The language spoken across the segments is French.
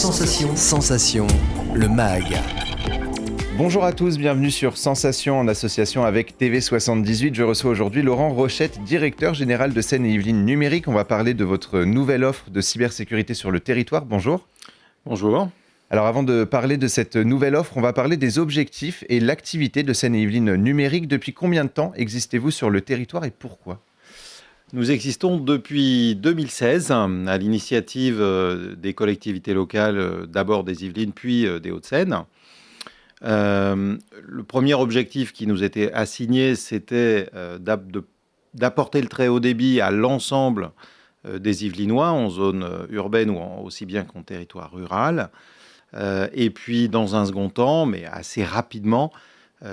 Sensation, le MAG. Bonjour à tous, bienvenue sur Sensation en association avec TV78. Je reçois aujourd'hui Laurent Rochette, directeur général de Seine-et-Yvelines Numérique. On va parler de votre nouvelle offre de cybersécurité sur le territoire. Bonjour. Bonjour. Alors avant de parler de cette nouvelle offre, on va parler des objectifs et l'activité de Seine-et-Yvelines Numérique. Depuis combien de temps existez-vous sur le territoire et pourquoi ? Nous existons depuis 2016 à l'initiative des collectivités locales, d'abord des Yvelines, puis des Hauts-de-Seine. Le premier objectif qui nous était assigné, c'était d'apporter le très haut débit à l'ensemble des Yvelinois, en zone urbaine ou aussi bien qu'en territoire rural. Et puis, dans un second temps, mais assez rapidement,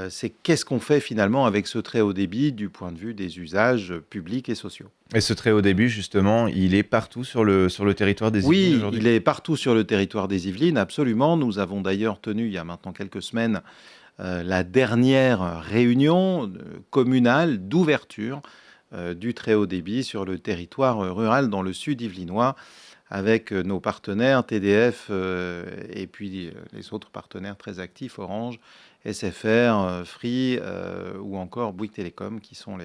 c'est qu'est-ce qu'on fait finalement avec ce très haut débit du point de vue des usages publics et sociaux. Et ce très haut débit, justement, il est partout sur le territoire des Yvelines aujourd'hui ? Oui, il est partout sur le territoire des Yvelines, absolument. Nous avons d'ailleurs tenu, il y a maintenant quelques semaines, la dernière réunion communale d'ouverture du très haut débit sur le territoire rural dans le sud yvelinois, avec nos partenaires TDF et puis les autres partenaires très actifs, Orange, SFR, Free ou encore Bouygues Télécom, qui sont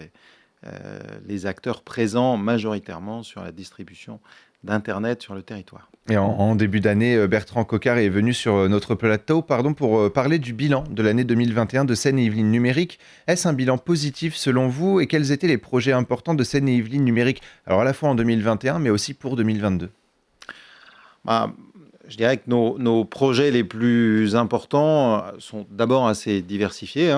les acteurs présents majoritairement sur la distribution d'Internet sur le territoire. Et en début d'année, Bertrand Coquart est venu sur notre plateau pour parler du bilan de l'année 2021 de Seine-et-Yvelines Numérique. Est-ce un bilan positif selon vous et quels étaient les projets importants de Seine-et-Yvelines Numérique ? Alors à la fois en 2021 mais aussi pour 2022. Je dirais que nos projets les plus importants sont d'abord assez diversifiés.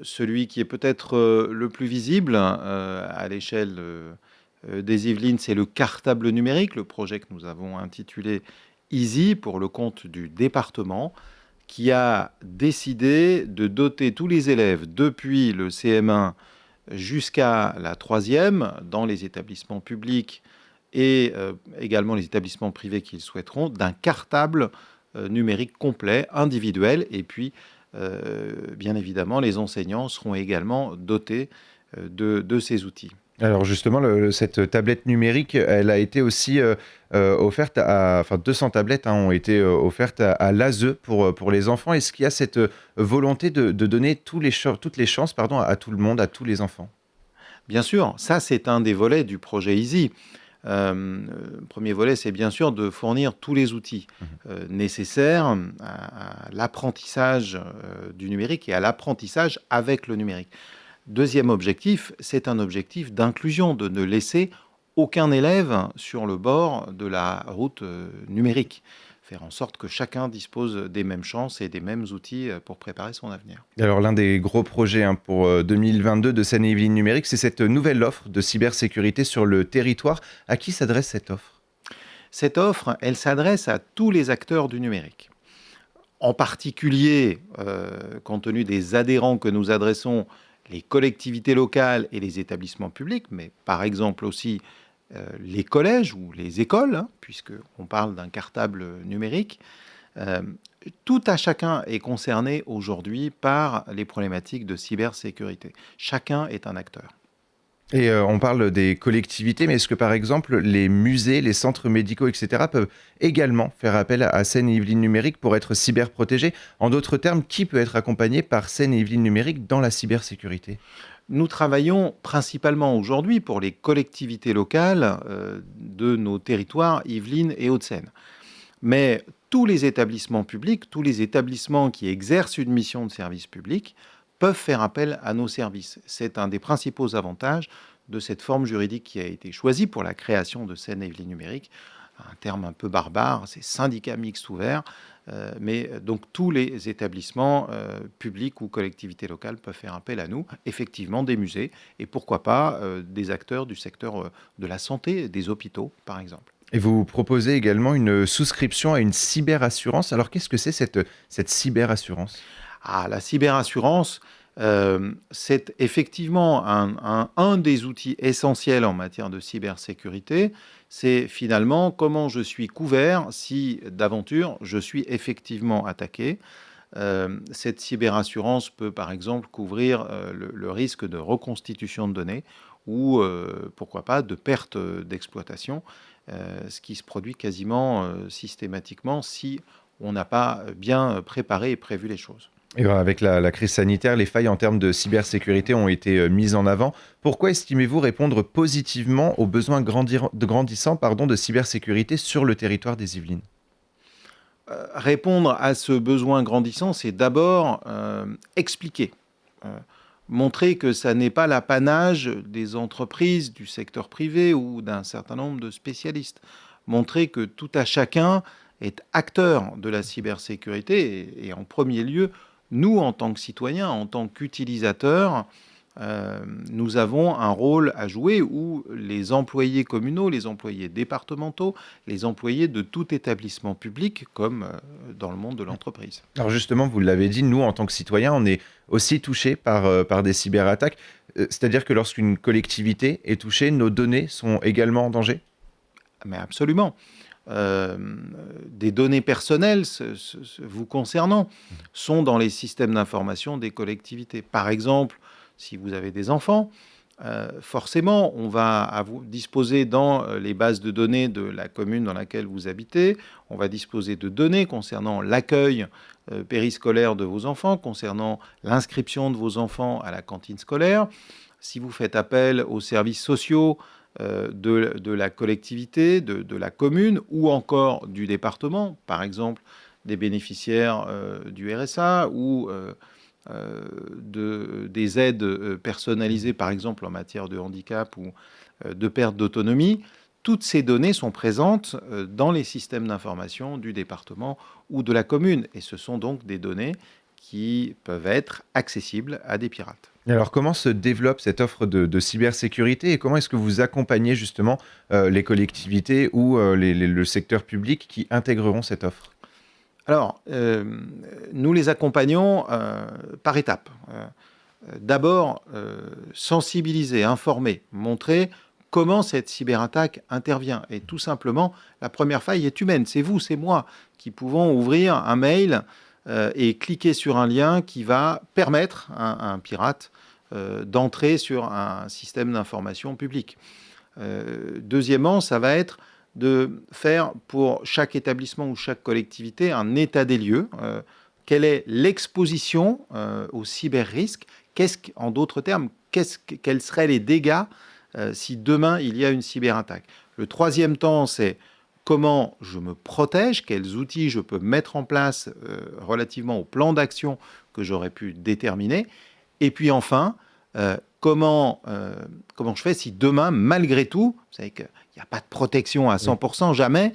Celui qui est peut-être le plus visible à l'échelle des Yvelines, c'est le cartable numérique, le projet que nous avons intitulé Easy pour le compte du département, qui a décidé de doter tous les élèves depuis le CM1 jusqu'à la 3e dans les établissements publics et également les établissements privés qui le souhaiteront, d'un cartable numérique complet, individuel, et puis bien évidemment les enseignants seront également dotés de ces outils. Alors justement, cette tablette numérique, elle a été aussi offerte, 200 tablettes ont été offertes à l'ASE pour les enfants. Est-ce qu'il y a cette volonté de donner toutes les chances à tout le monde, à tous les enfants ? Bien sûr, ça c'est un des volets du projet Easy. Le premier volet, c'est bien sûr de fournir tous les outils nécessaires à l'apprentissage du numérique et à l'apprentissage avec le numérique. Deuxième objectif, c'est un objectif d'inclusion, de ne laisser aucun élève sur le bord de la route numérique. Faire en sorte que chacun dispose des mêmes chances et des mêmes outils pour préparer son avenir. Alors l'un des gros projets pour 2022 de Seine-et-Yvelines Numérique, c'est cette nouvelle offre de cybersécurité sur le territoire. À qui s'adresse cette offre ? Cette offre, elle s'adresse à tous les acteurs du numérique. En particulier, compte tenu des adhérents que nous adressons, les collectivités locales et les établissements publics, mais par exemple aussi les collèges ou les écoles, puisqu'on parle d'un cartable numérique. Tout à chacun est concerné aujourd'hui par les problématiques de cybersécurité. Chacun est un acteur. Et on parle des collectivités, mais est-ce que par exemple les musées, les centres médicaux, etc. peuvent également faire appel à Seine-et-Yvelines Numérique pour être cyberprotégés ? En d'autres termes, qui peut être accompagné par Seine-et-Yvelines Numérique dans la cybersécurité ? Nous travaillons principalement aujourd'hui pour les collectivités locales de nos territoires Yvelines et Hauts-de-Seine. Mais tous les établissements publics, tous les établissements qui exercent une mission de service public peuvent faire appel à nos services. C'est un des principaux avantages de cette forme juridique qui a été choisie pour la création de Seine-et-Yvelines Numérique. Un terme un peu barbare, c'est syndicat mixte ouvert, mais donc tous les établissements publics ou collectivités locales peuvent faire appel à nous, effectivement des musées, et pourquoi pas des acteurs du secteur de la santé, des hôpitaux par exemple. Et vous proposez également une souscription à une cyberassurance. Alors qu'est-ce que c'est cette cyberassurance ? La cyberassurance, c'est effectivement un des outils essentiels en matière de cybersécurité. C'est finalement comment je suis couvert si d'aventure je suis effectivement attaqué. Cette cyberassurance peut par exemple couvrir le risque de reconstitution de données ou pourquoi pas de perte d'exploitation, ce qui se produit quasiment systématiquement si on n'a pas bien préparé et prévu les choses. Et avec la crise sanitaire, les failles en termes de cybersécurité ont été mises en avant. Pourquoi estimez-vous répondre positivement aux besoins grandissants de cybersécurité sur le territoire des Yvelines? Répondre à ce besoin grandissant, c'est d'abord expliquer, euh, montrer que ça n'est pas l'apanage des entreprises, du secteur privé ou d'un certain nombre de spécialistes. Montrer que tout à chacun est acteur de la cybersécurité et en premier lieu, nous, en tant que citoyens, en tant qu'utilisateurs, nous avons un rôle à jouer où les employés communaux, les employés départementaux, les employés de tout établissement public, comme dans le monde de l'entreprise. Alors justement, vous l'avez dit, nous, en tant que citoyens, on est aussi touchés par des cyberattaques. C'est-à-dire que lorsqu'une collectivité est touchée, nos données sont également en danger? Mais absolument. Des données personnelles vous concernant sont dans les systèmes d'information des collectivités. Par exemple, si vous avez des enfants, forcément, on va disposer dans les bases de données de la commune dans laquelle vous habitez, on va disposer de données concernant l'accueil périscolaire de vos enfants, concernant l'inscription de vos enfants à la cantine scolaire. Si vous faites appel aux services sociaux de la collectivité, de la commune ou encore du département, par exemple des bénéficiaires du RSA ou des aides personnalisées, par exemple en matière de handicap ou de perte d'autonomie. Toutes ces données sont présentes dans les systèmes d'information du département ou de la commune. Et ce sont donc des données qui peuvent être accessibles à des pirates. Et alors, comment se développe cette offre de cybersécurité et comment est-ce que vous accompagnez justement les collectivités ou le secteur public qui intégreront cette offre? Alors, nous les accompagnons par étapes. D'abord, sensibiliser, informer, montrer comment cette cyberattaque intervient. Et tout simplement, la première faille est humaine. C'est vous, c'est moi qui pouvons ouvrir un mail et cliquer sur un lien qui va permettre à un pirate d'entrer sur un système d'information public. Deuxièmement, ça va être de faire pour chaque établissement ou chaque collectivité un état des lieux. Quelle est l'exposition au cyber-risque? En d'autres termes, quels seraient les dégâts si demain il y a une cyberattaque? Le troisième temps, c'est comment je me protège, quels outils je peux mettre en place relativement au plan d'action que j'aurais pu déterminer. Et puis enfin, comment je fais si demain, malgré tout, vous savez qu'il n'y a pas de protection à 100%, jamais,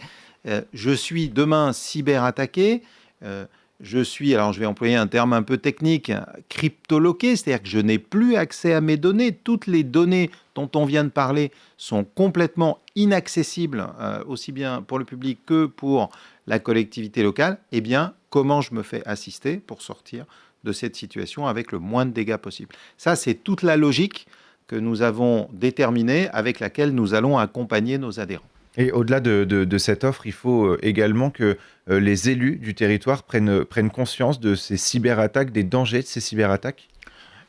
je suis demain cyberattaqué, alors je vais employer un terme un peu technique, cryptoloqué, c'est-à-dire que je n'ai plus accès à mes données. Toutes les données dont on vient de parler sont complètement inaccessibles, aussi bien pour le public que pour la collectivité locale. Eh bien, comment je me fais assister pour sortir de cette situation avec le moins de dégâts possible? Ça, c'est toute la logique que nous avons déterminée avec laquelle nous allons accompagner nos adhérents. Et au-delà de cette offre, il faut également que les élus du territoire prennent conscience de ces cyberattaques, des dangers de ces cyberattaques?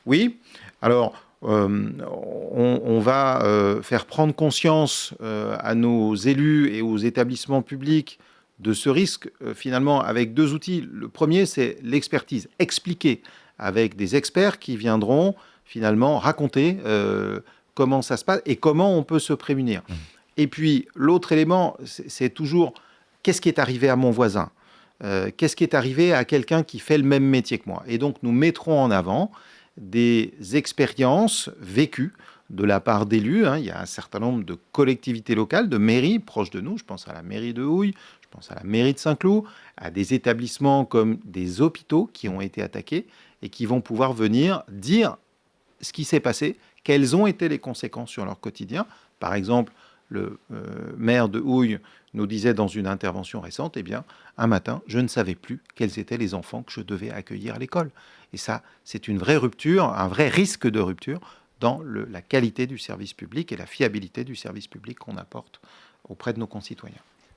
Oui, alors on va faire prendre conscience à nos élus et aux établissements publics de ce risque, finalement, avec deux outils. Le premier, c'est l'expertise. Expliquer avec des experts qui viendront finalement raconter comment ça se passe et comment on peut se prémunir. Et puis, l'autre élément, c'est toujours qu'est-ce qui est arrivé à mon voisin? Qu'est-ce qui est arrivé à quelqu'un qui fait le même métier que moi? Et donc, nous mettrons en avant des expériences vécues de la part d'élus. Il y a un certain nombre de collectivités locales, de mairies proches de nous. Je pense à la mairie de Houille, je pense à la mairie de Saint-Cloud, à des établissements comme des hôpitaux qui ont été attaqués et qui vont pouvoir venir dire ce qui s'est passé, quelles ont été les conséquences sur leur quotidien. Par exemple, le maire de Houille nous disait dans une intervention récente, eh bien, un matin, je ne savais plus quels étaient les enfants que je devais accueillir à l'école. Et ça, c'est une vraie rupture, un vrai risque de rupture dans la qualité du service public et la fiabilité du service public qu'on apporte auprès de nos concitoyens.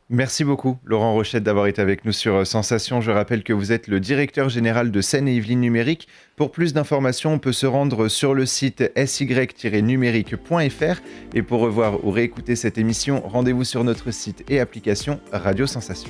Merci beaucoup, Laurent Rochette, d'avoir été avec nous sur Sensation. Je rappelle que vous êtes le directeur général de Seine-et-Yvelines Numérique. Pour plus d'informations, on peut se rendre sur le site sy-numérique.fr. Et pour revoir ou réécouter cette émission, rendez-vous sur notre site et application Radio Sensation.